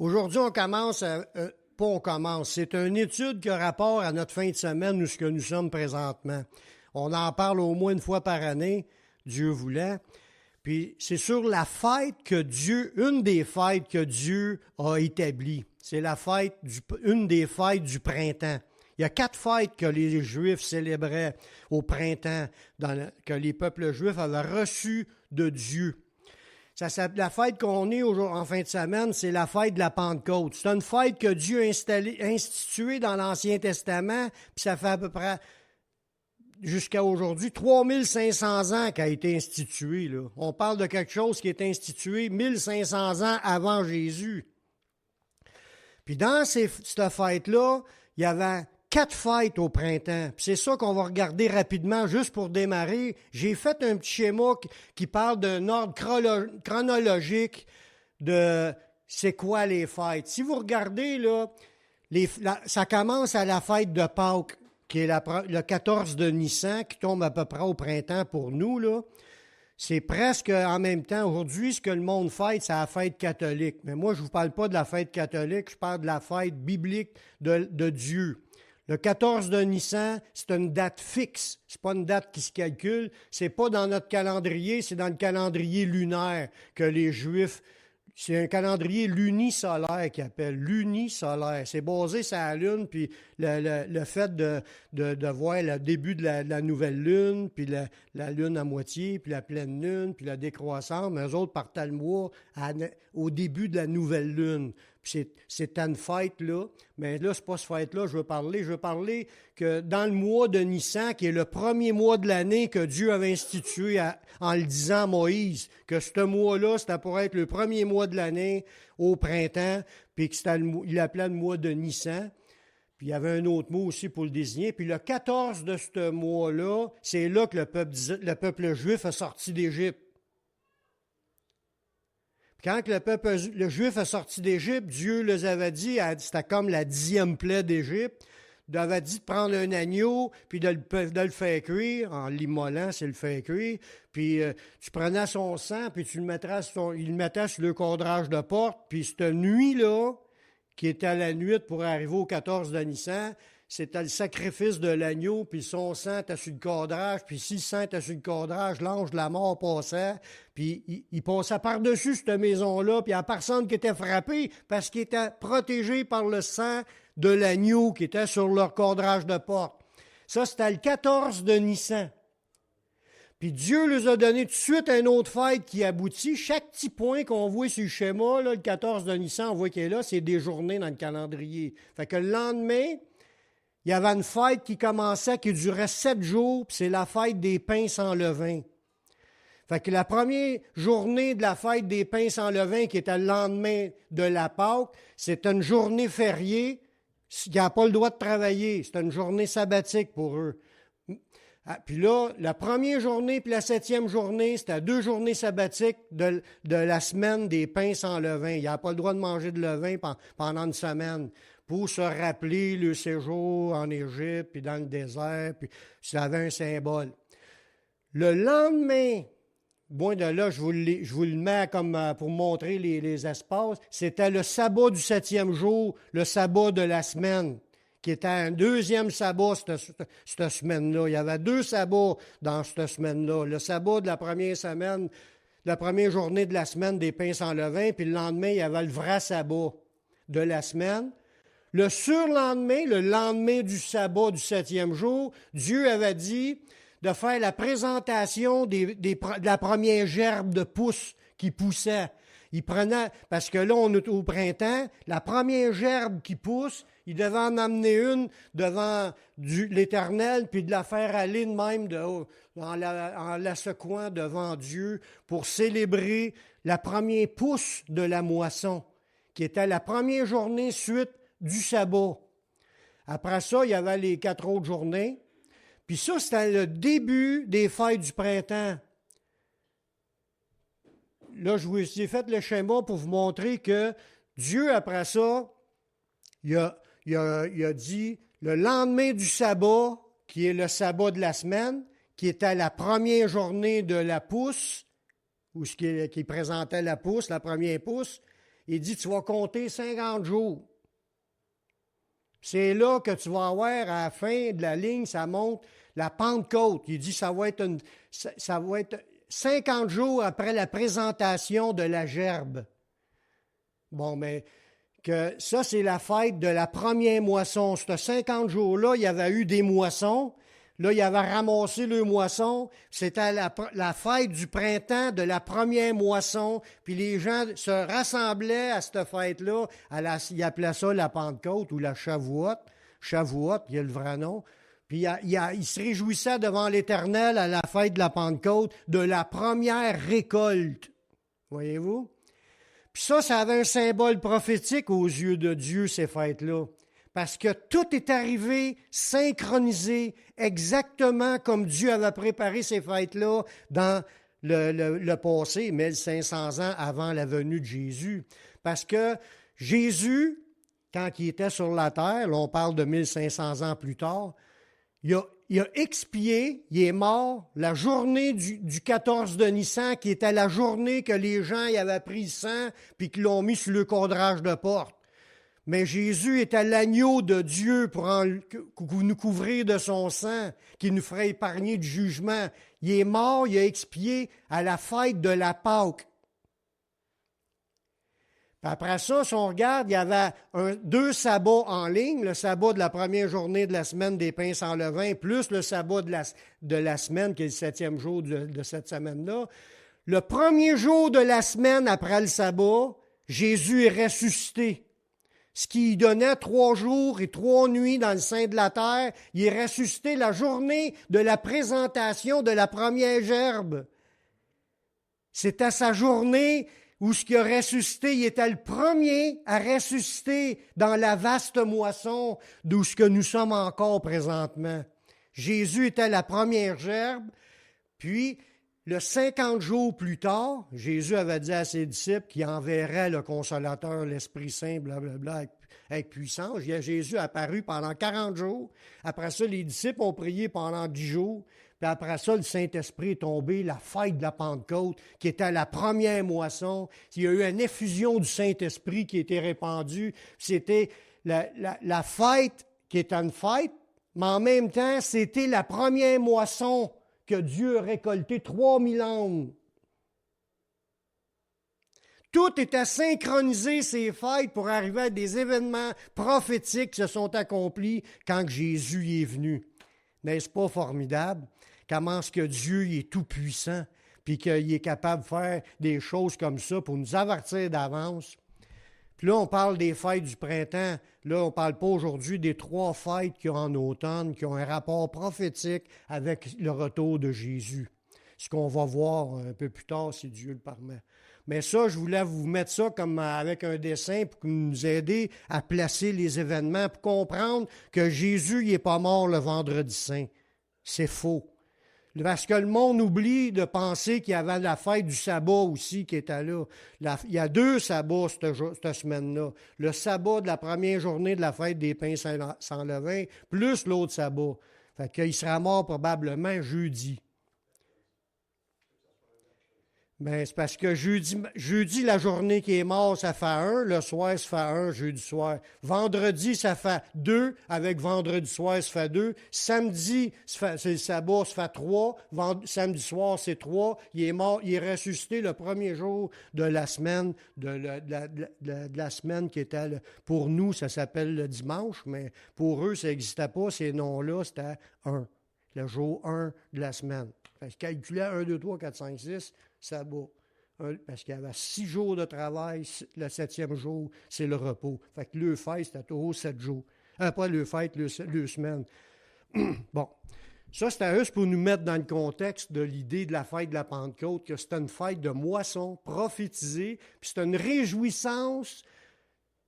Aujourd'hui, c'est une étude qui a rapport à notre fin de semaine ou ce que nous sommes présentement. On en parle au moins une fois par année, Dieu voulant. Puis c'est sur la fête une des fêtes que Dieu a établies. C'est une des fêtes du printemps. Il y a 4 fêtes que les Juifs célébraient au printemps, que les peuples juifs avaient reçues de Dieu. La fête qu'on est en fin de semaine, c'est la fête de la Pentecôte. C'est une fête que Dieu a instituée dans l'Ancien Testament, puis ça fait à peu près, jusqu'à aujourd'hui, 3500 ans qu'elle a été instituée. Là. On parle de quelque chose qui est institué 1500 ans avant Jésus. Puis dans cette fête-là, il y avait 4 fêtes au printemps. Puis c'est ça qu'on va regarder rapidement, juste pour démarrer. J'ai fait un petit schéma qui parle d'un ordre chronologique de c'est quoi les fêtes. Si vous regardez, là, ça commence à la fête de Pâques, qui est le 14 de Nissan, qui tombe à peu près au printemps pour nous, là. C'est presque en même temps. Aujourd'hui, ce que le monde fête, c'est la fête catholique. Mais moi, je ne vous parle pas de la fête catholique, je parle de la fête biblique de Dieu. Le 14 de Nissan, c'est une date fixe. C'est pas une date qui se calcule. C'est pas dans notre calendrier, c'est dans le calendrier lunaire que les Juifs. C'est un calendrier lunisolaire qu'ils appellent. Lunisolaire. C'est basé sur la Lune, puis le fait de voir le début de la nouvelle Lune, puis la Lune à moitié, puis la pleine Lune, puis la décroissance. Mais eux autres partent le mois au début de la nouvelle Lune. Puis c'est une fête, là. Mais là, c'est pas cette fête-là je veux parler. Je veux parler que dans le mois de Nissan, qui est le premier mois de l'année que Dieu avait institué en le disant à Moïse, que ce mois-là, c'était pour être le premier mois de l'année au printemps, puis il appelait le mois de Nissan. Puis il y avait un autre mot aussi pour le désigner. Puis le 14 de ce mois-là, c'est là que le peuple juif a sorti d'Égypte. Quand le juif est sorti d'Égypte, Dieu les avait dit, c'était comme la 10e plaie d'Égypte, il avait dit de prendre un agneau, puis de le faire cuire, en l'immolant, c'est le faire cuire, puis tu prenais son sang, puis il le mettait sur le cadrage de porte, puis cette nuit-là, qui était la nuit pour arriver au 14 de Nissan, c'était le sacrifice de l'agneau, puis son sang était sur le cadrage, puis si le sang était sur le cadrage, l'ange de la mort passait, puis il passait par-dessus cette maison-là, puis il n'y a personne qui était frappé, parce qu'il était protégé par le sang de l'agneau qui était sur leur cadrage de porte. Ça, c'était le 14 de Nissan. Puis Dieu leur a donné tout de suite une autre fête qui aboutit. Chaque petit point qu'on voit sur le schéma, là, le 14 de Nissan, on voit qu'il est là, c'est des journées dans le calendrier. Fait que le lendemain, il y avait une fête qui commençait, qui durait 7 jours, puis c'est la fête des pains sans levain. Fait que la première journée de la fête des pains sans levain, qui était le lendemain de la Pâque, c'est une journée fériée. Il n'a pas le droit de travailler. C'est une journée sabbatique pour eux. Puis là, la première journée puis la 7e journée, c'était 2 journées sabbatiques de la semaine des pains sans levain. Il n'a pas le droit de manger de levain pendant une semaine pour se rappeler le séjour en Égypte, puis dans le désert, puis ça avait un symbole. Le lendemain, bon, de là, je vous le mets comme pour montrer les espaces, c'était le sabbat du 7e jour, le sabbat de la semaine, qui était un 2e sabbat cette semaine-là. Il y avait 2 sabbats dans cette semaine-là. Le sabbat de la première semaine, la première journée de la semaine des pains sans levain, puis le lendemain, il y avait le vrai sabbat de la semaine. Le surlendemain, le lendemain du sabbat du 7e jour, Dieu avait dit de faire la présentation de la première gerbe de pousses qui poussait. Il prenait, parce que là, on est au printemps, la première gerbe qui pousse, il devait en amener une devant l'Éternel, puis de la faire aller de même en la secouant devant Dieu pour célébrer la première pousse de la moisson, qui était la première journée suite du sabbat. Après ça, il y avait les 4 autres journées. Puis ça, c'était le début des fêtes du printemps. Là, je vous ai fait le schéma pour vous montrer que Dieu, après ça, il a dit le lendemain du sabbat, qui est le sabbat de la semaine, qui était la première journée de la pousse, ou qui présentait la pousse, la première pousse, Il dit, tu vas compter 50 jours. C'est là que tu vas avoir, à la fin de la ligne, ça monte la Pentecôte. Il dit, ça va être 50 jours après la présentation de la gerbe. Bon, mais que ça, c'est la fête de la première moisson. Ces 50 jours-là, il y avait eu des moissons. Là, il avait ramassé le moisson. C'était la fête du printemps de la première moisson. Puis les gens se rassemblaient à cette fête-là. Ils appelaient ça la Pentecôte ou la Shavuot. Shavuot, il y a le vrai nom. Puis il se réjouissait devant l'Éternel à la fête de la Pentecôte de la première récolte. Voyez-vous? Puis ça avait un symbole prophétique aux yeux de Dieu, ces fêtes-là. Parce que tout est arrivé synchronisé exactement comme Dieu avait préparé ces fêtes-là dans le passé, 1500 ans avant la venue de Jésus. Parce que Jésus, quand il était sur la terre, là on parle de 1500 ans plus tard, il a expié, il est mort, la journée du 14 de Nissan, qui était la journée que les gens y avaient pris le sang puis qu'ils l'ont mis sur le cadrage de porte. Mais Jésus était l'agneau de Dieu pour nous couvrir de son sang, qui nous ferait épargner du jugement. Il est mort, il a expié à la fête de la Pâque. Puis après ça, si on regarde, il y avait 2 sabbats en ligne, le sabbat de la première journée de la semaine des pains sans levain, plus le sabbat de la semaine, qui est le 7e jour de cette semaine-là. Le premier jour de la semaine après le sabbat, Jésus est ressuscité. Ce qui donnait 3 jours et 3 nuits dans le sein de la terre, il est ressuscité la journée de la présentation de la première gerbe. C'était sa journée où ce qui a ressuscité, il était le premier à ressusciter dans la vaste moisson d'où ce que nous sommes encore présentement. Jésus était la première gerbe, puis le 50 jours plus tard, Jésus avait dit à ses disciples qu'il enverrait le Consolateur, l'Esprit Saint, blablabla, avec puissance. Jésus est apparu pendant 40 jours. Après ça, les disciples ont prié pendant 10 jours. Puis après ça, le Saint-Esprit est tombé, la fête de la Pentecôte, qui était la première moisson. Il y a eu une effusion du Saint-Esprit qui a été répandue. C'était la fête qui était une fête, mais en même temps, c'était la première moisson que Dieu a récolté 3000 âmes. Tout était synchronisé, ces fêtes, pour arriver à des événements prophétiques qui se sont accomplis quand Jésus est venu. N'est-ce pas formidable? Comment est-ce que Dieu est tout-puissant, puis qu'il est capable de faire des choses comme ça pour nous avertir d'avance. Puis là, on parle des fêtes du printemps. Là, on ne parle pas aujourd'hui des 3 fêtes qu'il y a en automne, qui ont un rapport prophétique avec le retour de Jésus. Ce qu'on va voir un peu plus tard, si Dieu le permet. Mais ça, je voulais vous mettre ça comme avec un dessin pour nous aider à placer les événements, pour comprendre que Jésus n'est pas mort le vendredi saint. C'est faux. Parce que le monde oublie de penser qu'il y avait la fête du sabbat aussi qui était là. Il y a 2 sabbats cette semaine-là. Le sabbat de la première journée de la fête des pains sans levain, plus l'autre sabbat. Fait qu'il sera mort probablement jeudi. Ben, c'est parce que jeudi, la journée qui est mort, ça fait 1. Le soir, ça fait 1, jeudi soir. Vendredi, ça fait 2. Avec vendredi soir, ça fait 2. Samedi, c'est le sabbat, ça fait 3. Samedi soir, c'est 3. Il est mort, il est ressuscité le premier jour de la semaine, de la semaine qui était, pour nous, ça s'appelle le dimanche, mais pour eux, ça n'existait pas, ces noms-là, c'était 1. Le jour 1 de la semaine. Fait que calculait 1, 2, 3, 4, 5, 6, sabbat. Parce qu'il y avait 6 jours de travail, le 7e jour, c'est le repos. Fait que le fête, c'était toujours 7 jours. Pas le fête, le semaine. Bon. Ça, c'était juste pour nous mettre dans le contexte de l'idée de la fête de la Pentecôte, que c'était une fête de moisson prophétisée, puis c'était une réjouissance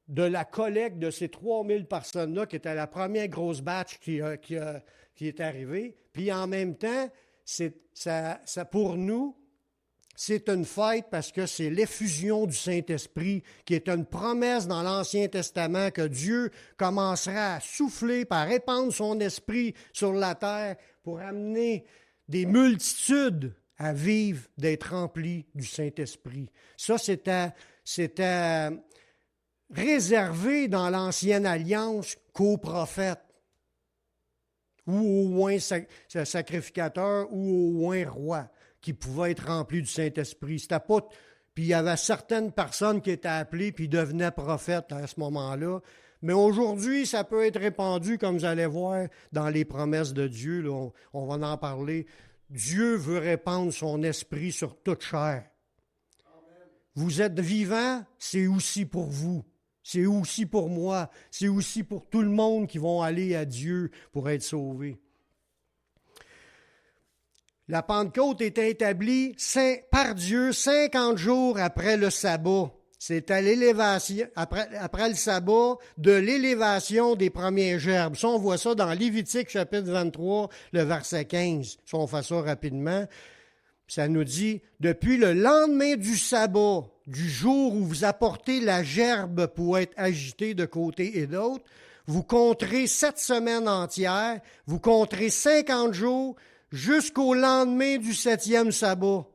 de la collecte de ces 3000 personnes-là, qui était la première grosse batch qui est arrivée. Puis en même temps, ça, pour nous, c'est une fête parce que c'est l'effusion du Saint-Esprit qui est une promesse dans l'Ancien Testament que Dieu commencera à souffler, à répandre son esprit sur la terre pour amener des multitudes à vivre, d'être remplis du Saint-Esprit. Ça, c'était c'était réservé dans l'Ancienne Alliance qu'aux prophètes, ou au moins sacrificateurs, ou au moins rois, qui pouvaient être remplis du Saint-Esprit. C'était pas... Puis il y avait certaines personnes qui étaient appelées puis devenaient prophètes à ce moment-là. Mais aujourd'hui, ça peut être répandu, comme vous allez voir, dans les promesses de Dieu. Là, on va en parler. Dieu veut répandre son esprit sur toute chair. Amen. Vous êtes vivants, c'est aussi pour vous. C'est aussi pour moi. C'est aussi pour tout le monde qui vont aller à Dieu pour être sauvés. La Pentecôte était établie par Dieu 50 jours après le sabbat. C'était l'élévation, après le sabbat, de l'élévation des premiers gerbes. Ça, on voit ça dans Lévitique, chapitre 23, le verset 15. Ça, on fait ça rapidement. Ça nous dit, depuis le lendemain du sabbat, du jour où vous apportez la gerbe pour être agitée de côté et d'autre, vous compterez 7 semaines entières, vous compterez 50 jours jusqu'au lendemain du 7e sabbat.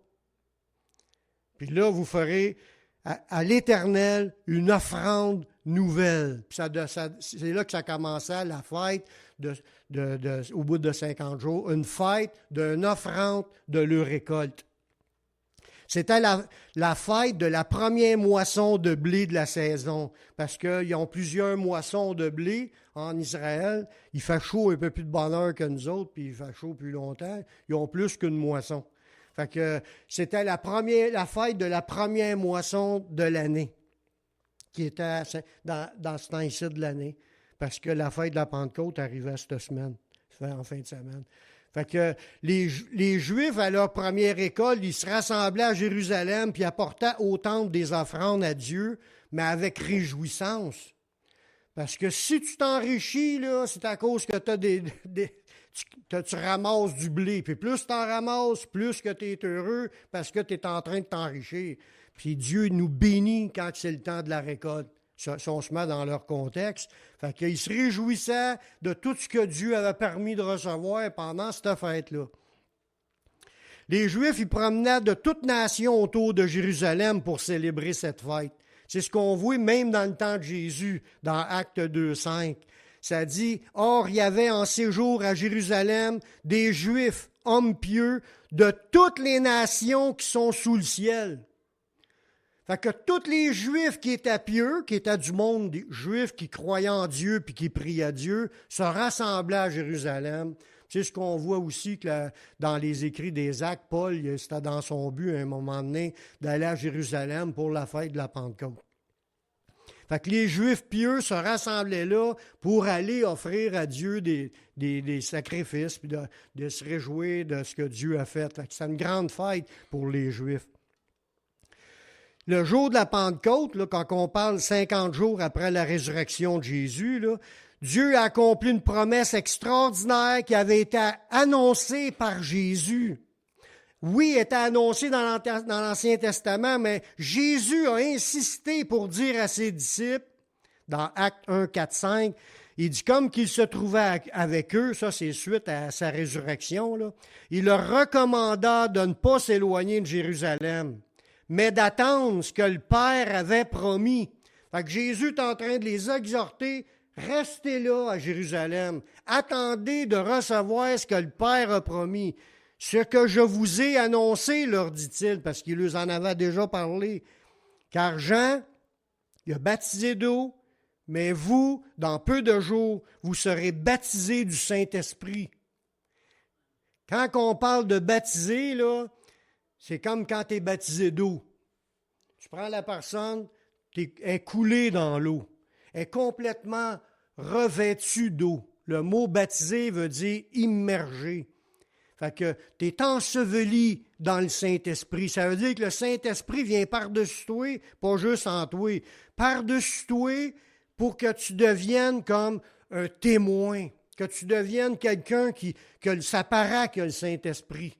Puis là, vous ferez à l'Éternel une offrande nouvelle. Puis c'est là que ça commençait, la fête, au bout de 50 jours, une fête d'une offrande de leur récolte. C'était la fête de la première moisson de blé de la saison, parce qu'ils ont plusieurs moissons de blé en Israël. Il fait chaud un peu plus de bonheur que nous autres, puis il fait chaud plus longtemps. Ils ont plus qu'une moisson. Fait que c'était la fête de la première moisson de l'année, qui était dans ce temps-ci de l'année, parce que la fête de la Pentecôte arrivait cette semaine, en fin de semaine. Fait que les Juifs, à leur première école, ils se rassemblaient à Jérusalem puis apportaient au temple des offrandes à Dieu, mais avec réjouissance. Parce que si tu t'enrichis, là, c'est à cause que tu ramasses du blé. Puis plus tu en ramasses, plus que tu es heureux parce que tu es en train de t'enrichir. Puis Dieu nous bénit quand c'est le temps de la récolte. Si on se met dans leur contexte. Fait qu'ils se réjouissaient de tout ce que Dieu avait permis de recevoir pendant cette fête-là. Les Juifs, ils promenaient de toute nation autour de Jérusalem pour célébrer cette fête. C'est ce qu'on voit même dans le temps de Jésus, dans Actes 2:5. Ça dit, « Or, il y avait en séjour à Jérusalem des Juifs, hommes pieux, de toutes les nations qui sont sous le ciel. » Fait que tous les Juifs qui étaient pieux, qui étaient du monde des Juifs qui croyaient en Dieu puis qui priaient à Dieu, se rassemblaient à Jérusalem. C'est ce qu'on voit aussi que dans les écrits des Actes, Paul, c'était dans son but à un moment donné d'aller à Jérusalem pour la fête de la Pentecôte. Fait que les Juifs pieux se rassemblaient là pour aller offrir à Dieu des sacrifices puis de se réjouir de ce que Dieu a fait. Fait que c'est une grande fête pour les Juifs. Le jour de la Pentecôte, là, quand on parle 50 jours après la résurrection de Jésus, là, Dieu a accompli une promesse extraordinaire qui avait été annoncée par Jésus. Oui, elle était annoncée dans l'Ancien Testament, mais Jésus a insisté pour dire à ses disciples, dans Actes 1, 4, 5, il dit comme qu'il se trouvait avec eux, ça c'est suite à sa résurrection, là, il leur recommanda de ne pas s'éloigner de Jérusalem, mais d'attendre ce que le Père avait promis. Fait que Jésus est en train de les exhorter, restez là à Jérusalem, attendez de recevoir ce que le Père a promis. Ce que je vous ai annoncé, leur dit-il, parce qu'il leur en avait déjà parlé. Car Jean, il a baptisé d'eau, mais vous, dans peu de jours, vous serez baptisés du Saint-Esprit. Quand on parle de baptiser, là, c'est comme quand tu es baptisé d'eau. Tu prends la personne, elle est coulée dans l'eau. Elle est complètement revêtue d'eau. Le mot baptisé veut dire immergé. Fait que tu es enseveli dans le Saint-Esprit. Ça veut dire que le Saint-Esprit vient par-dessus toi, pas juste en toi. Par-dessus toi pour que tu deviennes comme un témoin, que tu deviennes quelqu'un que ça paraît que le Saint-Esprit.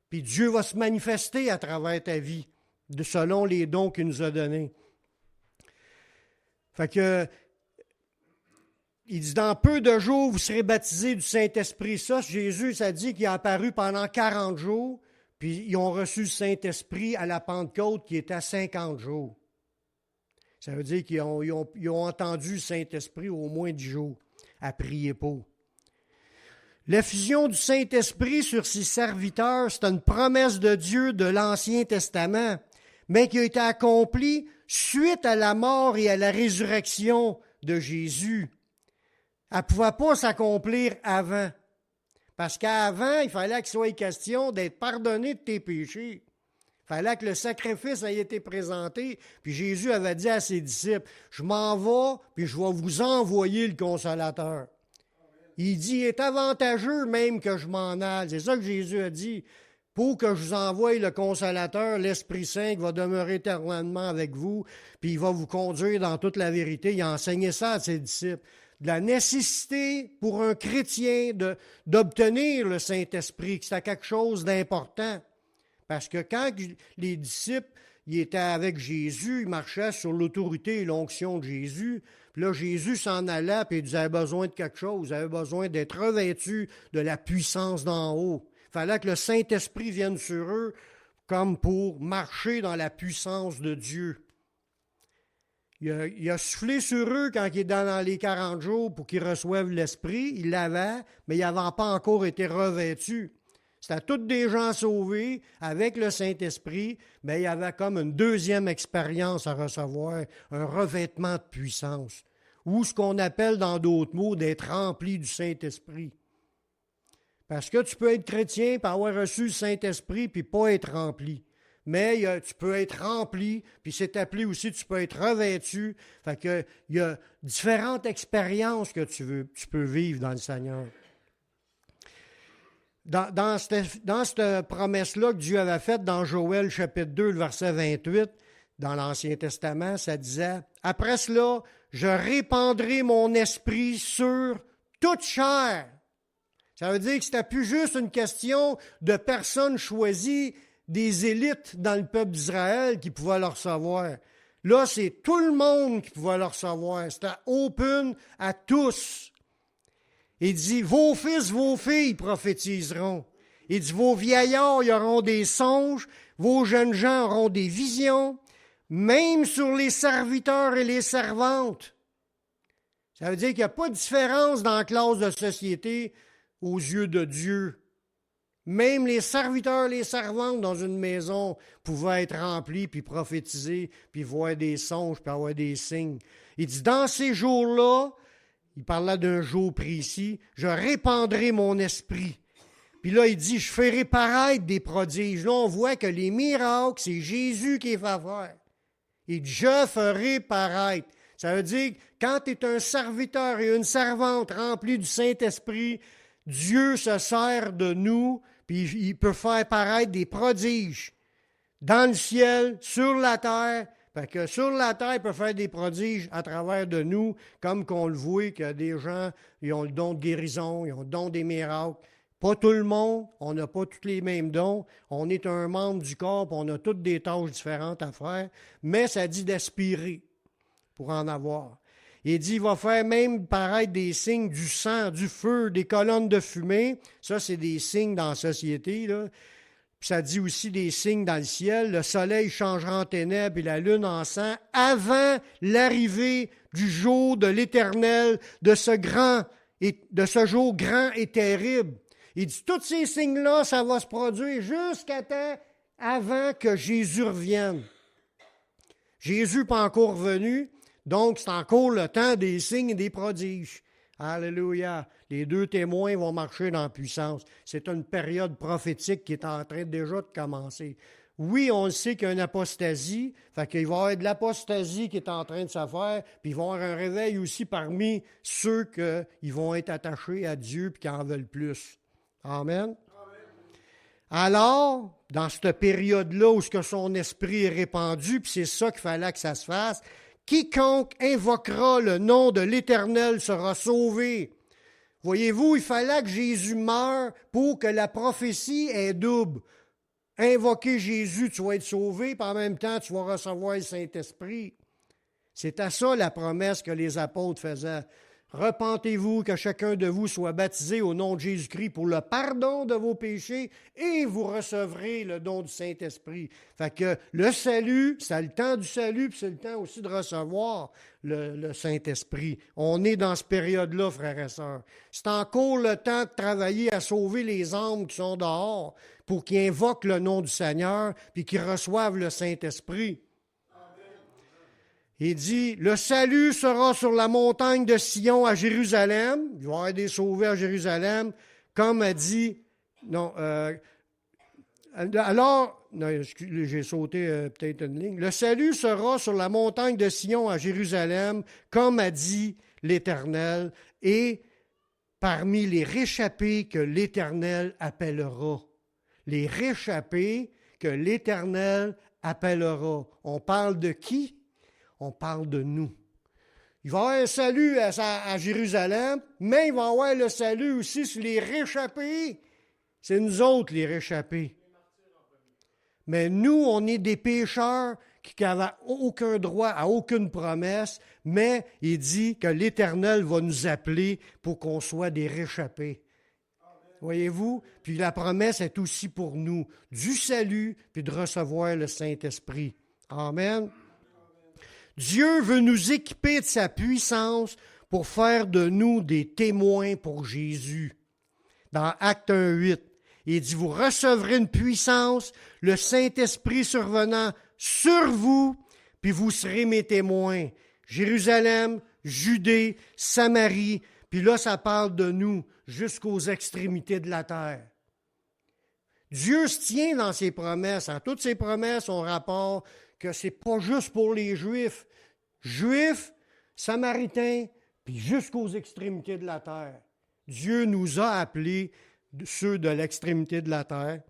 Puis Dieu va se manifester à travers ta vie, selon les dons qu'il nous a donnés. Fait que, il dit, dans peu de jours, vous serez baptisés du Saint-Esprit. Ça, Jésus, ça dit qu'il est apparu pendant 40 jours, Puis ils ont reçu le Saint-Esprit à la Pentecôte qui était à 50 jours. Ça veut dire qu'ils ont entendu le Saint-Esprit au moins 10 jours à prier pour. L'effusion du Saint-Esprit sur ses serviteurs, c'est une promesse de Dieu de l'Ancien Testament, mais qui a été accomplie suite à la mort et à la résurrection de Jésus. Elle ne pouvait pas s'accomplir avant. Parce qu'avant, il fallait qu'il soit question d'être pardonné de tes péchés. Il fallait que le sacrifice ait été présenté. Puis Jésus avait dit à ses disciples, « Je m'en vais, puis je vais vous envoyer le Consolateur. » Il dit, « Il est avantageux même que je m'en aille. » C'est ça que Jésus a dit. « Pour que je vous envoie le Consolateur, l'Esprit Saint qui va demeurer éternellement avec vous, puis il va vous conduire dans toute la vérité. » Il a enseigné ça à ses disciples. De la nécessité pour un chrétien d'obtenir le Saint-Esprit, que c'était quelque chose d'important. Parce que quand les disciples ils étaient avec Jésus, ils marchaient sur l'autorité et l'onction de Jésus, puis là, Jésus s'en allait, puis ils avaient besoin de quelque chose, ils avaient besoin d'être revêtus de la puissance d'en haut. Il fallait que le Saint-Esprit vienne sur eux comme pour marcher dans la puissance de Dieu. Il a soufflé sur eux quand il est dans les 40 jours pour qu'ils reçoivent l'Esprit. Il l'avait, mais ils n'avaient pas encore été revêtus. C'était tous des gens sauvés avec le Saint-Esprit, mais il y avait comme une deuxième expérience à recevoir, un revêtement de puissance, ou ce qu'on appelle dans d'autres mots d'être rempli du Saint-Esprit. Parce que tu peux être chrétien et avoir reçu le Saint-Esprit puis pas être rempli. Mais tu peux être rempli, puis c'est appelé aussi, tu peux être revêtu. Fait que il y a différentes expériences que tu peux vivre dans le Seigneur. Dans cette promesse-là que Dieu avait faite dans Joël chapitre 2, le verset 28, dans l'Ancien Testament, ça disait « Après cela, je répandrai mon esprit sur toute chair. » Ça veut dire que c'était plus juste une question de personnes choisies, des élites dans le peuple d'Israël qui pouvaient le recevoir. Là, c'est tout le monde qui pouvait le recevoir. C'était open à tous. Il dit, vos fils, vos filles prophétiseront. Il dit, vos vieillards, ils auront des songes, vos jeunes gens auront des visions, même sur les serviteurs et les servantes. Ça veut dire qu'il n'y a pas de différence dans la classe de société aux yeux de Dieu. Même les serviteurs, les servantes dans une maison pouvaient être remplis, puis prophétiser, puis voir des songes, puis avoir des signes. Il dit, dans ces jours-là, il parlait d'un jour précis, je répandrai mon esprit. Puis là, il dit, je ferai paraître des prodiges. Là, on voit que les miracles, c'est Jésus qui les fait faire. Il dit, je ferai paraître. Ça veut dire, quand tu es un serviteur et une servante remplis du Saint-Esprit, Dieu se sert de nous, puis il peut faire paraître des prodiges dans le ciel, sur la terre. Fait que sur la terre, il peut faire des prodiges à travers de nous, comme qu'on le voit qu'il y a des gens, ils ont le don de guérison, ils ont le don des miracles. Pas tout le monde, on n'a pas tous les mêmes dons. On est un membre du corps, puis on a toutes des tâches différentes à faire, mais ça dit d'aspirer pour en avoir. Il dit, il va faire même paraître des signes du sang, du feu, des colonnes de fumée. Ça, c'est des signes dans la société, là. Puis ça dit aussi des signes dans le ciel. Le soleil changera en ténèbres et la lune en sang avant l'arrivée du jour de l'Éternel, de ce jour grand et terrible. Il dit, tous ces signes-là, ça va se produire jusqu'à temps avant que Jésus revienne. Jésus n'est pas encore revenu. Donc, c'est encore le temps des signes et des prodiges. Alléluia. Les deux témoins vont marcher dans la puissance. C'est une période prophétique qui est en train déjà de commencer. Oui, on sait qu'il y a une apostasie, fait qu'il va y avoir de l'apostasie qui est en train de se faire, puis il va y avoir un réveil aussi parmi ceux qui vont être attachés à Dieu et qui en veulent plus. Amen. Alors, dans cette période-là où son esprit est répandu, puis c'est ça qu'il fallait que ça se fasse, quiconque invoquera le nom de l'Éternel sera sauvé. Voyez-vous, il fallait que Jésus meure pour que la prophétie ait double. Invoquer Jésus, tu vas être sauvé, puis en même temps, tu vas recevoir le Saint-Esprit. C'était ça la promesse que les apôtres faisaient. Repentez-vous, que chacun de vous soit baptisé au nom de Jésus-Christ pour le pardon de vos péchés et vous recevrez le don du Saint-Esprit. Fait que le salut, c'est le temps du salut, puis c'est le temps aussi de recevoir le Saint-Esprit. On est dans cette période-là, frères et sœurs. C'est encore le temps de travailler à sauver les âmes qui sont dehors pour qu'ils invoquent le nom du Seigneur puis qu'ils reçoivent le Saint-Esprit. Il dit, le salut sera sur la montagne de Sion à Jérusalem. Il va y avoir des sauvés à Jérusalem, comme a dit... Non, alors, non, j'ai sauté peut-être une ligne. Le salut sera sur la montagne de Sion à Jérusalem, comme a dit l'Éternel, et parmi les réchappés que l'Éternel appellera. Les réchappés que l'Éternel appellera. On parle de qui? On parle de nous. Il va y avoir un salut à Jérusalem, mais il va y avoir le salut aussi sur les réchappés. C'est nous autres, les réchappés. Mais nous, on est des pécheurs qui n'avaient aucun droit à aucune promesse, mais il dit que l'Éternel va nous appeler pour qu'on soit des réchappés. Voyez-vous? Puis la promesse est aussi pour nous, du salut, puis de recevoir le Saint-Esprit. Amen. Dieu veut nous équiper de sa puissance pour faire de nous des témoins pour Jésus. Dans Acte 1:8, il dit, vous recevrez une puissance, le Saint-Esprit survenant sur vous, puis vous serez mes témoins. Jérusalem, Judée, Samarie, puis là, ça parle de nous jusqu'aux extrémités de la terre. Dieu se tient dans ses promesses. En toutes ses promesses, on rapporte que ce n'est pas juste pour les Juifs. Juifs, Samaritains, puis jusqu'aux extrémités de la terre. Dieu nous a appelés, ceux de l'extrémité de la terre.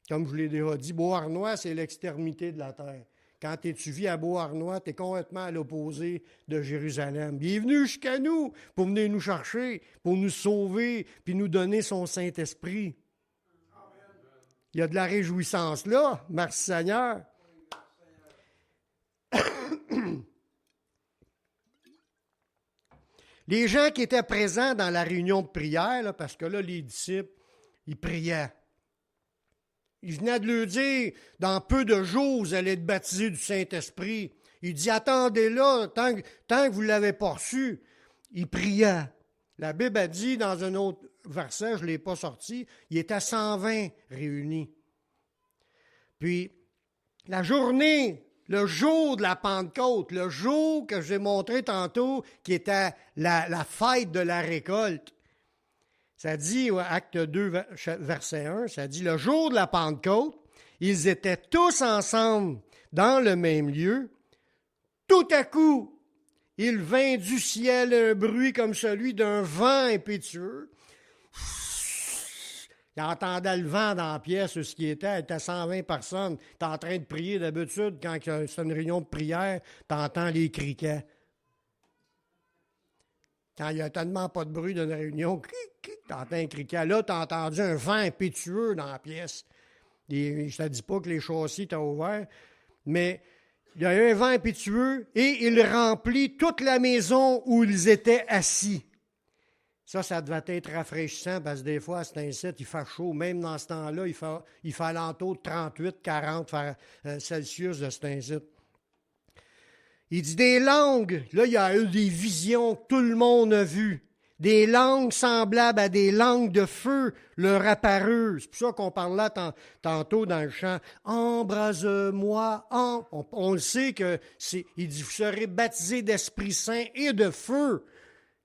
Comme je vous l'ai déjà dit, Beauharnois, c'est l'extrémité de la terre. Quand tu vis à Beauharnois, tu es complètement à l'opposé de Jérusalem. Il est venu jusqu'à nous pour venir nous chercher, pour nous sauver, puis nous donner son Saint-Esprit. Il y a de la réjouissance là, merci Seigneur. Les gens qui étaient présents dans la réunion de prière, là, parce que là, les disciples, ils priaient. Il venait de leur dire, dans peu de jours, vous allez être baptisés du Saint-Esprit. Il dit, attendez là, tant que vous ne l'avez pas reçu. Il priait. La Bible a dit, dans un autre verset, je ne l'ai pas sorti, il était 120 réunis. Puis, la journée, le jour de la Pentecôte, le jour que j'ai montré tantôt, qui était la fête de la récolte, ça dit, Acte 2, verset 1, ça dit, le jour de la Pentecôte, ils étaient tous ensemble dans le même lieu. Tout à coup, il vint du ciel un bruit comme celui d'un vent impétueux. Il entendait le vent dans la pièce, ce qui était 120 personnes. Tu es en train de prier d'habitude, quand c'est une réunion de prière, tu entends les criquets. Quand il n'y a tellement pas de bruit d'une réunion, tu entends un criquet. Là, tu as entendu un vent impétueux dans la pièce. Je ne te dis pas que les châssis étaient ouverts, mais il y a eu un vent impétueux et il remplit toute la maison où ils étaient assis. Ça devait être rafraîchissant parce que des fois, à cet incite, il fait chaud. Même dans ce temps-là, il fait alentour de 38-40 Celsius de cet incite. Il dit des langues. Là, il y a eu des visions que tout le monde a vues. Des langues semblables à des langues de feu leur apparurent. C'est pour ça qu'on parle là tantôt dans le chant. Embrase-moi. On le sait que il dit, vous serez baptisés d'Esprit Saint et de feu.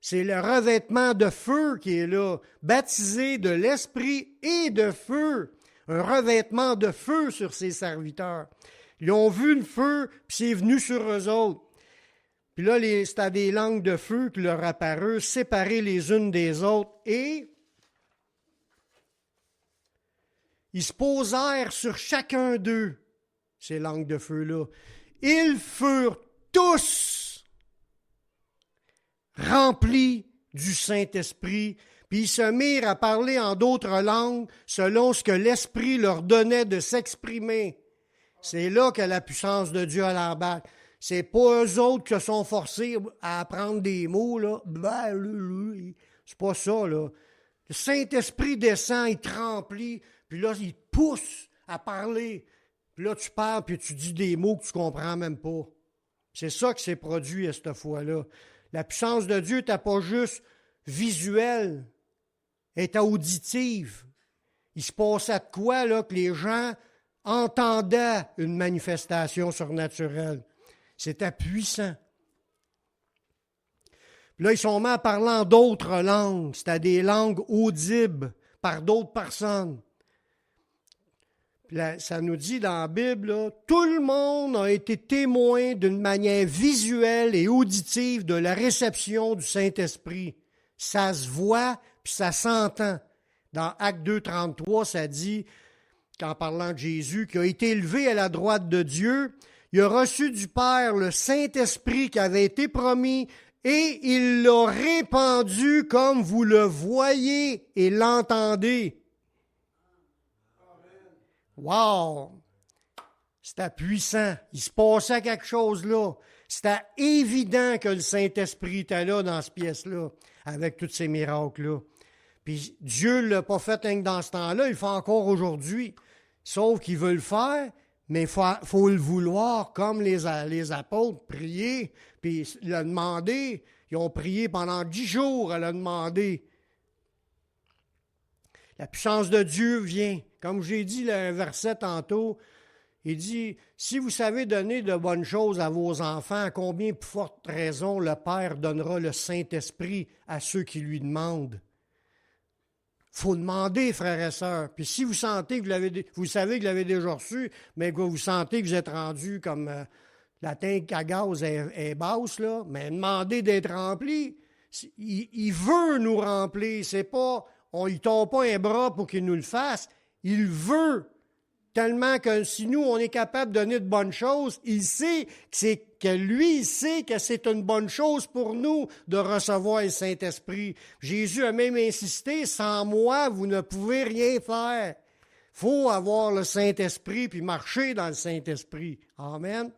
C'est le revêtement de feu qui est là. Baptisé de l'Esprit et de feu. Un revêtement de feu sur ses serviteurs. Ils ont vu le feu, puis c'est venu sur eux autres. Puis là, c'était des langues de feu qui leur apparurent, séparées les unes des autres, et ils se posèrent sur chacun d'eux, ces langues de feu-là. Ils furent tous remplis du Saint-Esprit, puis ils se mirent à parler en d'autres langues selon ce que l'Esprit leur donnait de s'exprimer. C'est là que la puissance de Dieu à l'embarque. C'est pas eux autres qui se sont forcés à apprendre des mots, là. C'est pas ça, là. Le Saint-Esprit descend, il te remplit, puis là, il te pousse à parler. Puis là, tu parles, puis tu dis des mots que tu comprends même pas. C'est ça qui s'est produit à cette fois-là. La puissance de Dieu n'était pas juste visuelle, elle était auditive. Il se passait de quoi, là, que les gens entendaient une manifestation surnaturelle. C'était puissant. Puis là, ils sont mis à parler en d'autres langues. C'était des langues audibles par d'autres personnes. Puis là, ça nous dit dans la Bible, là, tout le monde a été témoin d'une manière visuelle et auditive de la réception du Saint-Esprit. Ça se voit, puis ça s'entend. Dans Actes 2, 33, ça dit, en parlant de Jésus, qui a été élevé à la droite de Dieu, il a reçu du Père le Saint-Esprit qui avait été promis, et il l'a répandu comme vous le voyez et l'entendez. Wow! C'était puissant. Il se passait quelque chose là. C'était évident que le Saint-Esprit était là dans cette pièce-là, avec tous ces miracles-là. Puis Dieu ne l'a pas fait rien que dans ce temps-là, il le fait encore aujourd'hui. Sauf qu'il veut le faire, mais il faut le vouloir, comme les apôtres, prier, puis le demander. Ils ont prié pendant 10 jours à le demander. La puissance de Dieu vient. Comme j'ai dit le verset tantôt, il dit, si vous savez donner de bonnes choses à vos enfants, à combien plus forte raison le Père donnera le Saint-Esprit à ceux qui lui demandent. Il faut demander, frères et sœurs. Puis si vous sentez que vous savez que vous l'avez déjà reçu, mais que vous sentez que vous êtes rendu comme la tank à gaz est basse, là, mais demandez d'être rempli. Il veut nous remplir. C'est pas, il ne tord pas un bras pour qu'il nous le fasse. Il veut. Tellement que si nous, on est capable de donner de bonnes choses, il sait que lui, il sait que c'est une bonne chose pour nous de recevoir le Saint-Esprit. Jésus a même insisté, sans moi, vous ne pouvez rien faire. Il faut avoir le Saint-Esprit puis marcher dans le Saint-Esprit. Amen.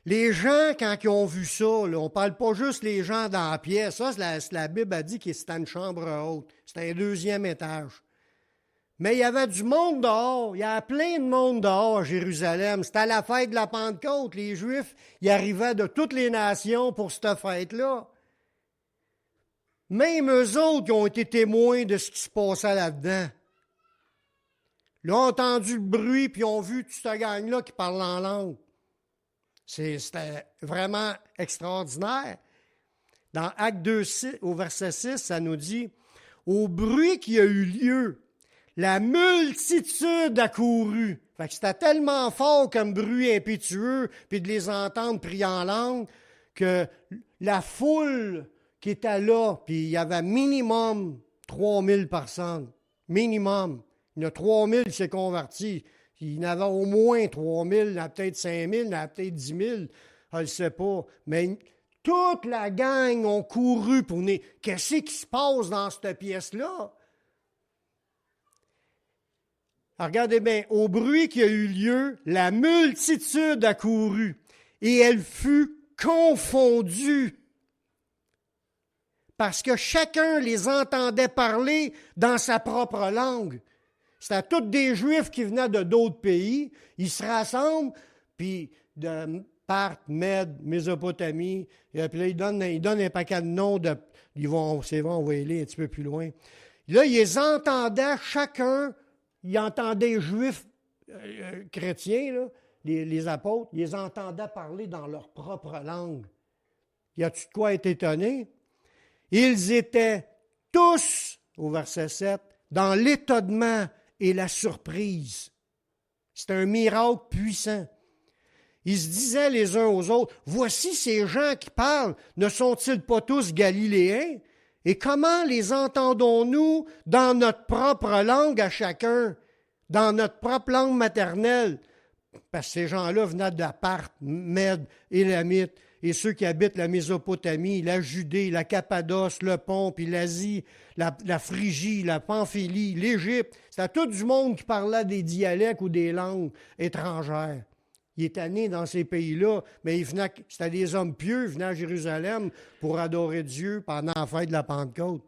Les gens, quand ils ont vu ça, là, on ne parle pas juste les gens dans la pièce. Ça, la Bible a dit que c'était une chambre haute. C'était un 2e étage. Mais il y avait du monde dehors. Il y avait plein de monde dehors à Jérusalem. C'était la fête de la Pentecôte. Les Juifs, ils arrivaient de toutes les nations pour cette fête-là. Même eux autres, ils ont été témoins de ce qui se passait là-dedans. Ils ont entendu le bruit, puis ils ont vu toute cette gang-là qui parle en langue. C'était vraiment extraordinaire. Dans Actes 2, au verset 6, ça nous dit, « Au bruit qui a eu lieu, la multitude a couru. » Fait que c'était tellement fort comme bruit impétueux, puis de les entendre prier en langue, que la foule qui était là, puis il y avait minimum 3000 personnes. Minimum. Il y en a 3000 qui s'est convertis. Il y en avait au moins 3000, il y en a peut-être 5000, il y en a peut-être 10 000, je ne sais pas. Mais toute la gang ont couru pour venir. Qu'est-ce qui se passe dans cette pièce-là? Alors, regardez bien, au bruit qui a eu lieu, la multitude a couru et elle fut confondue parce que chacun les entendait parler dans sa propre langue. C'était tous des Juifs qui venaient de d'autres pays. Ils se rassemblent, puis de Parthe, Mède, Mésopotamie, et puis là, ils donnent un paquet de noms. C'est vrai, on va y aller un petit peu plus loin. Là, ils les entendaient chacun. Ils entendaient les Juifs chrétiens, là, les apôtres, ils les entendaient parler dans leur propre langue. Y a-tu de quoi être étonné? Ils étaient tous, au verset 7, dans l'étonnement et la surprise. C'est un miracle puissant. Ils se disaient les uns aux autres, « Voici ces gens qui parlent, ne sont-ils pas tous Galiléens? Et comment les entendons-nous dans notre propre langue à chacun, dans notre propre langue maternelle? » Parce que ces gens-là venaient de Parthe, Mède, Élamite, et ceux qui habitent la Mésopotamie, la Judée, la Cappadoce, le Pont, puis l'Asie, la Phrygie, la Pamphylie, l'Égypte. C'était tout du monde qui parlait des dialectes ou des langues étrangères. Il était né dans ces pays-là, mais c'était des hommes pieux, ils venaient à Jérusalem pour adorer Dieu pendant la fête de la Pentecôte.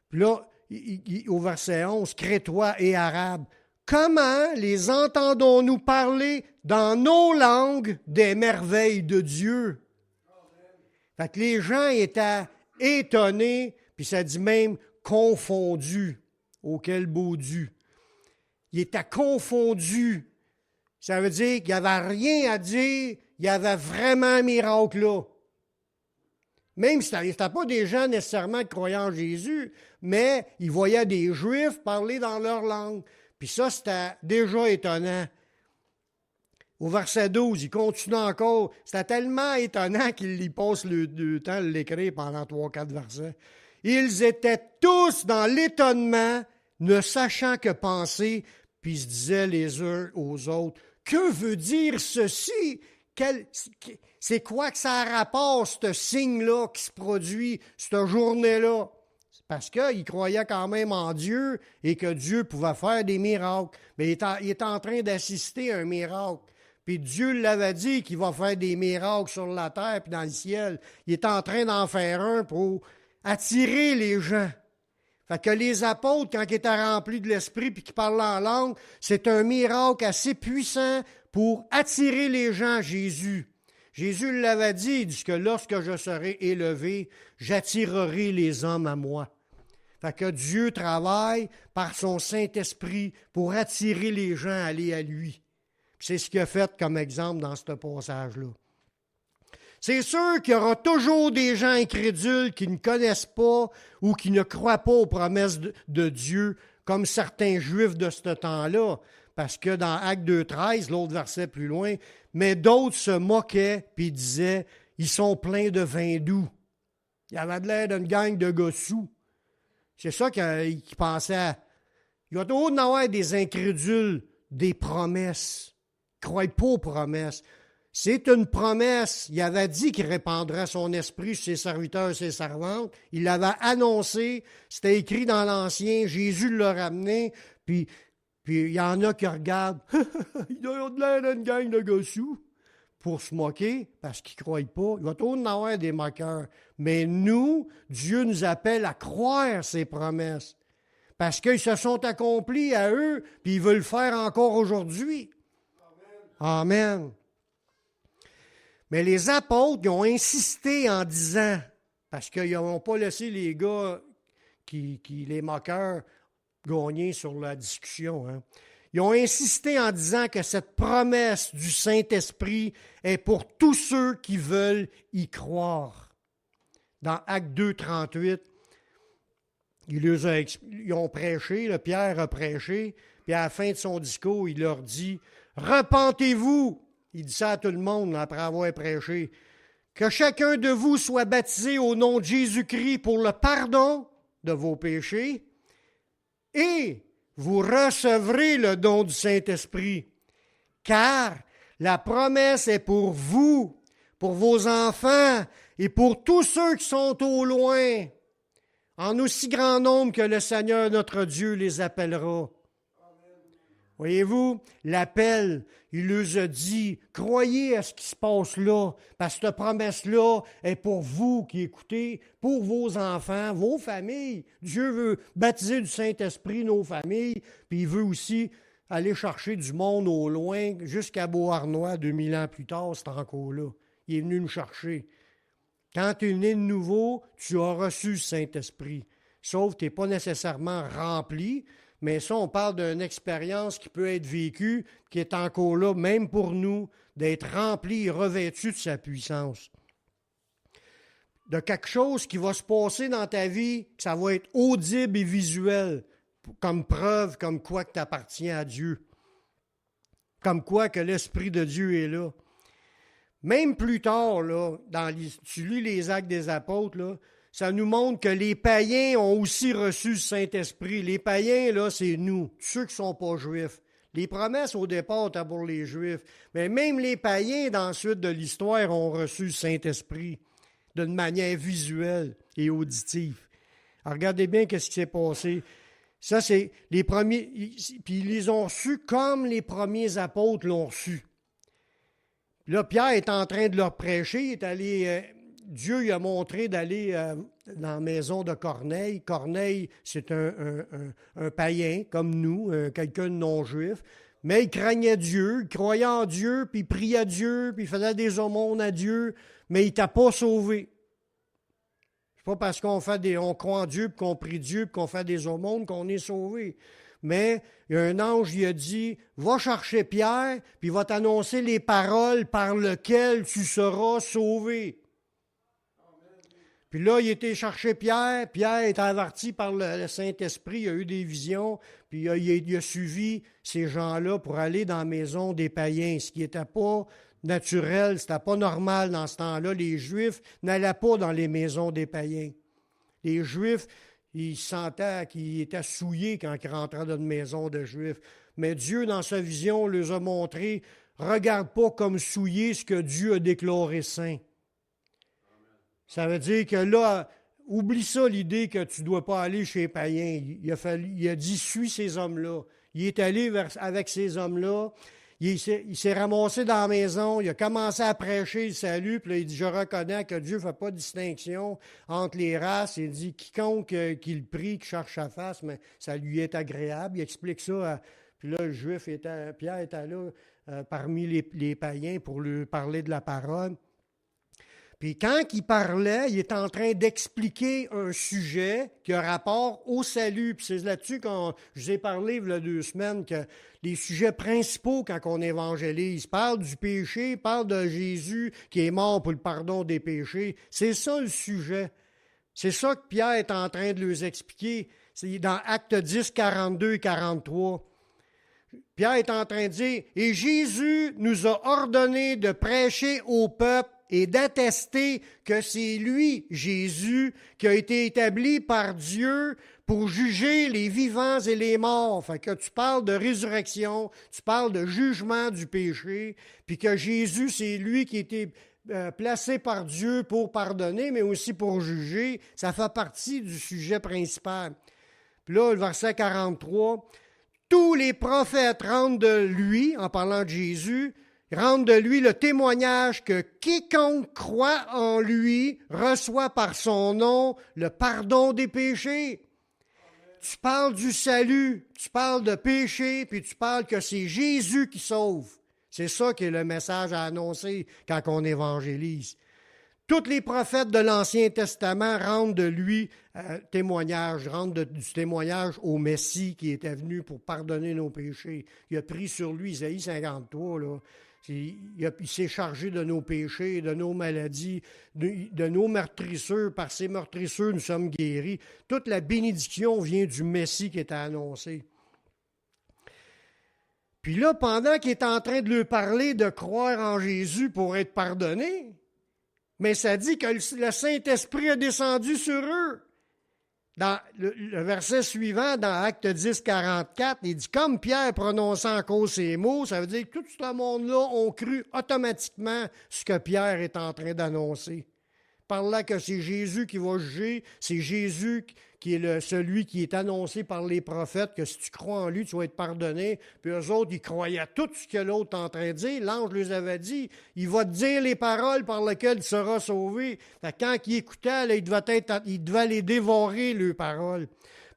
Puis là, au verset 11, Crétois et Arabes, comment les entendons-nous parler dans nos langues des merveilles de Dieu? Fait que les gens étaient étonnés, puis ça dit même confondus. Auquel beau Dieu. Ils étaient confondus. Ça veut dire qu'il n'y avait rien à dire, il y avait vraiment un miracle là. Même si ce n'était pas des gens nécessairement croyant en Jésus, mais ils voyaient des Juifs parler dans leur langue. Puis ça, c'était déjà étonnant. Au verset 12, il continue encore. C'était tellement étonnant qu'il y passe le temps de l'écrire pendant 3-4 versets. Ils étaient tous dans l'étonnement, ne sachant que penser, puis ils se disaient les uns aux autres, « Que veut dire ceci? C'est quoi que ça rapporte, ce signe-là qui se produit, cette journée-là? » Parce qu'ils croyaient quand même en Dieu et que Dieu pouvait faire des miracles. Mais il est en train d'assister à un miracle. Puis Dieu l'avait dit qu'il va faire des miracles sur la terre puis dans le ciel. Il est en train d'en faire un pour attirer les gens. Fait que les apôtres, quand ils étaient remplis de l'Esprit puis qu'ils parlaient en langue, c'est un miracle assez puissant pour attirer les gens à Jésus. Jésus l'avait dit, il dit que lorsque je serai élevé, j'attirerai les hommes à moi. Fait que Dieu travaille par son Saint-Esprit pour attirer les gens à aller à lui. C'est ce qu'il a fait comme exemple dans ce passage-là. C'est sûr qu'il y aura toujours des gens incrédules qui ne connaissent pas ou qui ne croient pas aux promesses de Dieu, comme certains Juifs de ce temps-là. Parce que dans Actes 2,13, l'autre verset plus loin, mais d'autres se moquaient puis disaient, ils sont pleins de vin doux. Il y avait de l'air d'une gang de gars sous. C'est ça qu'ils pensaient. Il y a toujours d'avoir des incrédules, des promesses. Ils ne croient pas aux promesses. C'est une promesse. Il avait dit qu'il répandrait son esprit sur ses serviteurs et ses servantes. Il l'avait annoncé. C'était écrit dans l'Ancien. Jésus l'a ramené. Puis il y en a qui regardent. Il doit y avoir de l'air d'une gang de gossous pour se moquer parce qu'ils ne croient pas. Il va toujours en avoir des moqueurs. Mais nous, Dieu nous appelle à croire ses promesses parce qu'ils se sont accomplis à eux puis ils veulent le faire encore aujourd'hui. Amen. Mais les apôtres, ils ont insisté en disant, parce qu'ils n'ont pas laissé les gars, les moqueurs, gagner sur la discussion. Hein. Ils ont insisté en disant que cette promesse du Saint-Esprit est pour tous ceux qui veulent y croire. Dans Actes 2, 38, ils ont prêché, Pierre a prêché, puis à la fin de son discours, il leur dit « Repentez-vous ». Il dit ça à tout le monde après avoir prêché. Que chacun de vous soit baptisé au nom de Jésus-Christ pour le pardon de vos péchés et vous recevrez le don du Saint-Esprit. Car la promesse est pour vous, pour vos enfants et pour tous ceux qui sont au loin, en aussi grand nombre que le Seigneur notre Dieu les appellera. Voyez-vous, l'appel, il leur a dit, croyez à ce qui se passe là, parce que cette promesse-là est pour vous qui écoutez, pour vos enfants, vos familles. Dieu veut baptiser du Saint-Esprit nos familles, puis il veut aussi aller chercher du monde au loin, jusqu'à Beauharnois, 2000 ans plus tard, c'est encore là. Il est venu nous chercher. Quand tu es né de nouveau, tu as reçu le Saint-Esprit, sauf que tu n'es pas nécessairement rempli. Mais ça, on parle d'une expérience qui peut être vécue, qui est encore là, même pour nous, d'être rempli et revêtu de sa puissance. De quelque chose qui va se passer dans ta vie, que ça va être audible et visuel, comme preuve, comme quoi que tu appartiens à Dieu. Comme quoi que l'Esprit de Dieu est là. Même plus tard, là, tu lis les Actes des Apôtres, là, ça nous montre que les païens ont aussi reçu le Saint-Esprit. Les païens, là, c'est nous, ceux qui ne sont pas juifs. Les promesses, au départ, étaient pour les Juifs. Mais même les païens, dans la suite de l'histoire, ont reçu le Saint-Esprit d'une manière visuelle et auditive. Alors, regardez bien ce qui s'est passé. Ça, c'est les premiers, puis ils les ont reçus comme les premiers apôtres l'ont reçu. Puis là, Pierre est en train de leur prêcher, il est allé, Dieu lui a montré d'aller dans la maison de Corneille. Corneille, c'est un païen comme nous, quelqu'un de non-juif, mais il craignait Dieu, il croyait en Dieu, puis il priait Dieu, puis il faisait des aumônes à Dieu, mais il ne t'a pas sauvé. C'est pas parce on croit en Dieu, puis qu'on prie Dieu, puis qu'on fait des aumônes qu'on est sauvé. Mais il y a un ange qui a dit, va chercher Pierre, puis il va t'annoncer les paroles par lesquelles tu seras sauvé. Puis là, il était chercher Pierre. Pierre est averti par le Saint-Esprit. Il a eu des visions. Puis il a suivi ces gens-là pour aller dans la maison des païens. Ce qui n'était pas naturel, ce n'était pas normal dans ce temps-là. Les Juifs n'allaient pas dans les maisons des païens. Les Juifs, ils sentaient qu'ils étaient souillés quand ils rentraient dans une maison de Juifs. Mais Dieu, dans sa vision, leur a montré, regarde pas comme souillé ce que Dieu a déclaré saint. Ça veut dire que là, oublie ça l'idée que tu ne dois pas aller chez les païens. Il a dit, suis ces hommes-là. Il est allé avec ces hommes-là. Il s'est ramassé dans la maison. Il a commencé à prêcher le salut. Puis là, il dit, je reconnais que Dieu ne fait pas de distinction entre les races. Il dit, quiconque qu'il prie, qui cherche sa face, mais ça lui est agréable. Il explique ça. Puis là, le juif, Pierre était là parmi les païens pour lui parler de la parole. Puis quand il parlait, il est en train d'expliquer un sujet qui a rapport au salut. Puis c'est là-dessus que je vous ai parlé il y a 2 semaines que les sujets principaux quand on évangélise, parle du péché, parle de Jésus qui est mort pour le pardon des péchés. C'est ça le sujet. C'est ça que Pierre est en train de leur expliquer. C'est dans Actes 10, 42 et 43. Pierre est en train de dire, « Et Jésus nous a ordonné de prêcher au peuple et d'attester que c'est lui, Jésus, qui a été établi par Dieu pour juger les vivants et les morts. » Fait que tu parles de résurrection, tu parles de jugement du péché, puis que Jésus, c'est lui qui a été placé par Dieu pour pardonner, mais aussi pour juger. Ça fait partie du sujet principal. Puis là, le verset 43, « Tous les prophètes rendent de lui, en parlant de Jésus, rendent de lui le témoignage que quiconque croit en lui reçoit par son nom le pardon des péchés. » Tu parles du salut, tu parles de péché, puis tu parles que c'est Jésus qui sauve. C'est ça qui est le message à annoncer quand on évangélise. Tous les prophètes de l'Ancien Testament rendent de lui témoignage, du témoignage au Messie qui était venu pour pardonner nos péchés. Il a pris sur lui, Isaïe 53, là. Il s'est chargé de nos péchés, de nos maladies, de nos meurtrissures. Par ces meurtrissures, nous sommes guéris. Toute la bénédiction vient du Messie qui était annoncé. Puis là, pendant qu'il est en train de leur parler de croire en Jésus pour être pardonné, mais ça dit que le Saint-Esprit a descendu sur eux. Dans le verset suivant, dans Acte 10, 44, il dit « Comme Pierre prononçait encore ces mots », ça veut dire que tout ce monde-là ont cru automatiquement ce que Pierre est en train d'annoncer. Par là que c'est Jésus qui va juger, c'est Jésus qui est celui qui est annoncé par les prophètes, que si tu crois en lui, tu vas être pardonné. Puis eux autres, ils croyaient à tout ce que l'autre est en train de dire. L'ange les avait dit, il va te dire les paroles par lesquelles tu seras sauvé. Fait que quand ils écoutaient, là, il devait les dévorer, leurs paroles.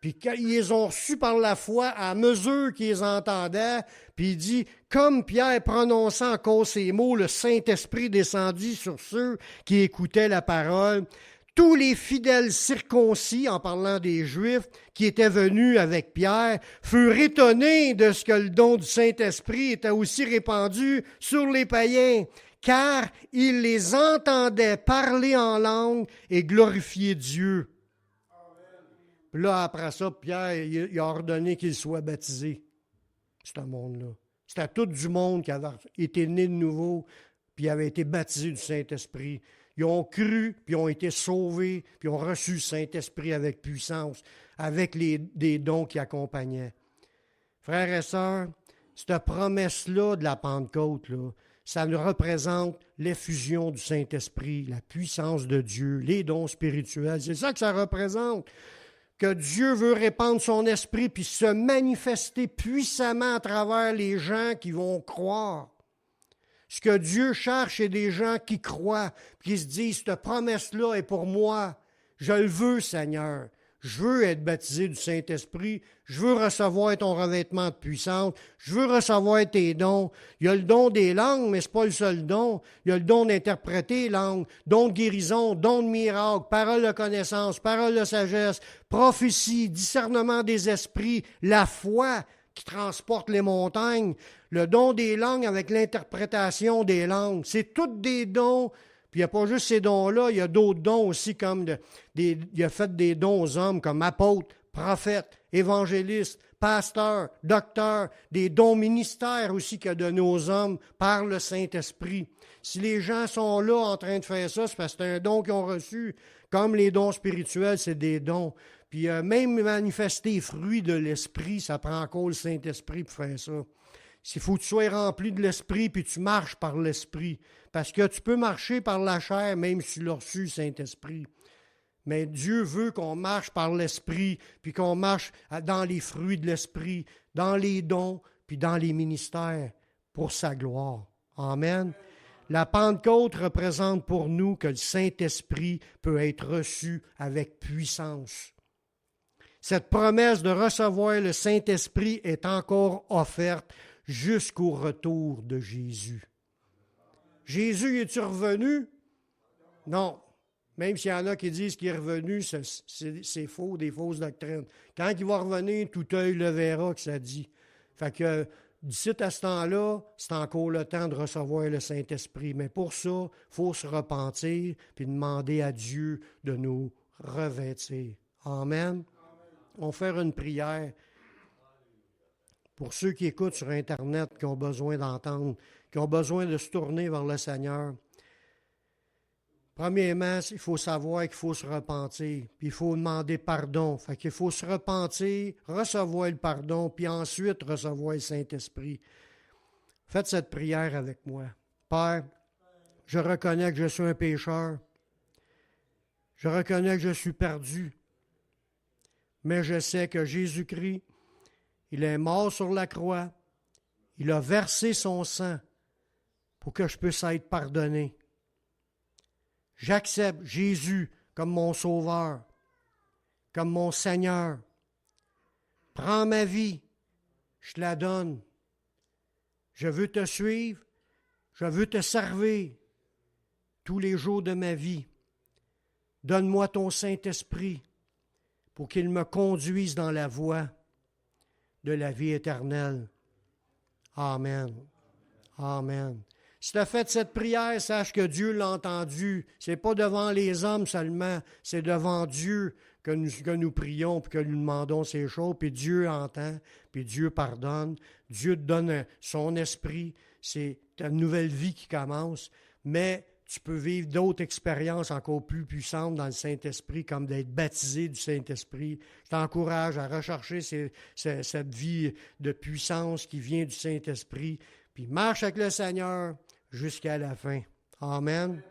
Puis quand ils les ont reçus par la foi, à mesure qu'ils les entendaient, puis il dit, comme Pierre prononçait encore ces mots, le Saint-Esprit descendit sur ceux qui écoutaient la parole. Tous les fidèles circoncis, en parlant des Juifs, qui étaient venus avec Pierre, furent étonnés de ce que le don du Saint-Esprit était aussi répandu sur les païens, car ils les entendaient parler en langue et glorifier Dieu. Puis là, après ça, Pierre il a ordonné qu'ils soient baptisés, ce monde-là. C'était tout du monde qui avait été né de nouveau, puis avait été baptisé du Saint-Esprit. Ils ont cru, puis ont été sauvés, puis ont reçu le Saint-Esprit avec puissance, avec des dons qui accompagnaient. Frères et sœurs, cette promesse-là de la Pentecôte, là, ça nous représente l'effusion du Saint-Esprit, la puissance de Dieu, les dons spirituels. C'est ça que ça représente. que Dieu veut répandre son esprit puis se manifester puissamment à travers les gens qui vont croire. Ce que Dieu cherche, c'est des gens qui croient, qui se disent, cette promesse-là est pour moi. Je le veux, Seigneur. Je veux être baptisé du Saint-Esprit. Je veux recevoir ton revêtement de puissance. Je veux recevoir tes dons. Il y a le don des langues, mais ce n'est pas le seul don. Il y a le don d'interpréter les langues, don de guérison, don de miracle, parole de connaissance, parole de sagesse, prophétie, discernement des esprits, la foi qui transporte les montagnes, le don des langues avec l'interprétation des langues. C'est tous des dons. Puis il n'y a pas juste ces dons-là, il y a d'autres dons aussi, comme il a fait des dons aux hommes comme apôtres, prophètes, évangélistes, pasteurs, docteurs, des dons ministères aussi qu'il a donnés aux hommes par le Saint-Esprit. Si les gens sont là en train de faire ça, c'est parce que c'est un don qu'ils ont reçu. Comme les dons spirituels, c'est des dons. Puis même manifester les fruits de l'Esprit, ça prend encore le Saint-Esprit pour faire ça. Il faut que tu sois rempli de l'Esprit puis tu marches par l'Esprit. Parce que tu peux marcher par la chair même si tu l'as reçu, le Saint-Esprit. Mais Dieu veut qu'on marche par l'Esprit puis qu'on marche dans les fruits de l'Esprit, dans les dons puis dans les ministères pour sa gloire. Amen. La Pentecôte représente pour nous que le Saint-Esprit peut être reçu avec puissance. Cette promesse de recevoir le Saint-Esprit est encore offerte jusqu'au retour de Jésus. Jésus, est-tu revenu? Non. Même s'il y en a qui disent qu'il est revenu, c'est faux, des fausses doctrines. Quand il va revenir, tout œil le verra, que ça dit. Fait que d'ici à ce temps-là, c'est encore le temps de recevoir le Saint-Esprit. Mais pour ça, il faut se repentir puis demander à Dieu de nous revêtir. Amen. On va faire une prière. Pour ceux qui écoutent sur Internet, qui ont besoin d'entendre, qui ont besoin de se tourner vers le Seigneur. Premièrement, il faut savoir qu'il faut se repentir, puis il faut demander pardon. Fait qu'il faut se repentir, recevoir le pardon, puis ensuite recevoir le Saint-Esprit. Faites cette prière avec moi. Père, je reconnais que je suis un pécheur. Je reconnais que je suis perdu. Mais je sais que Jésus-Christ, il est mort sur la croix. Il a versé son sang pour que je puisse être pardonné. J'accepte Jésus comme mon Sauveur, comme mon Seigneur. Prends ma vie, je te la donne. Je veux te suivre, je veux te servir tous les jours de ma vie. Donne-moi ton Saint-Esprit pour qu'il me conduise dans la voie de la vie éternelle. Amen. Amen. Si tu as fait cette prière, sache que Dieu l'a entendue. Ce n'est pas devant les hommes seulement, c'est devant Dieu que nous prions et que nous demandons ces choses. Puis Dieu entend, puis Dieu pardonne. Dieu te donne son esprit. C'est ta nouvelle vie qui commence. Mais tu peux vivre d'autres expériences encore plus puissantes dans le Saint-Esprit, comme d'être baptisé du Saint-Esprit. Je t'encourage à rechercher cette vie de puissance qui vient du Saint-Esprit. Puis marche avec le Seigneur jusqu'à la fin. Amen.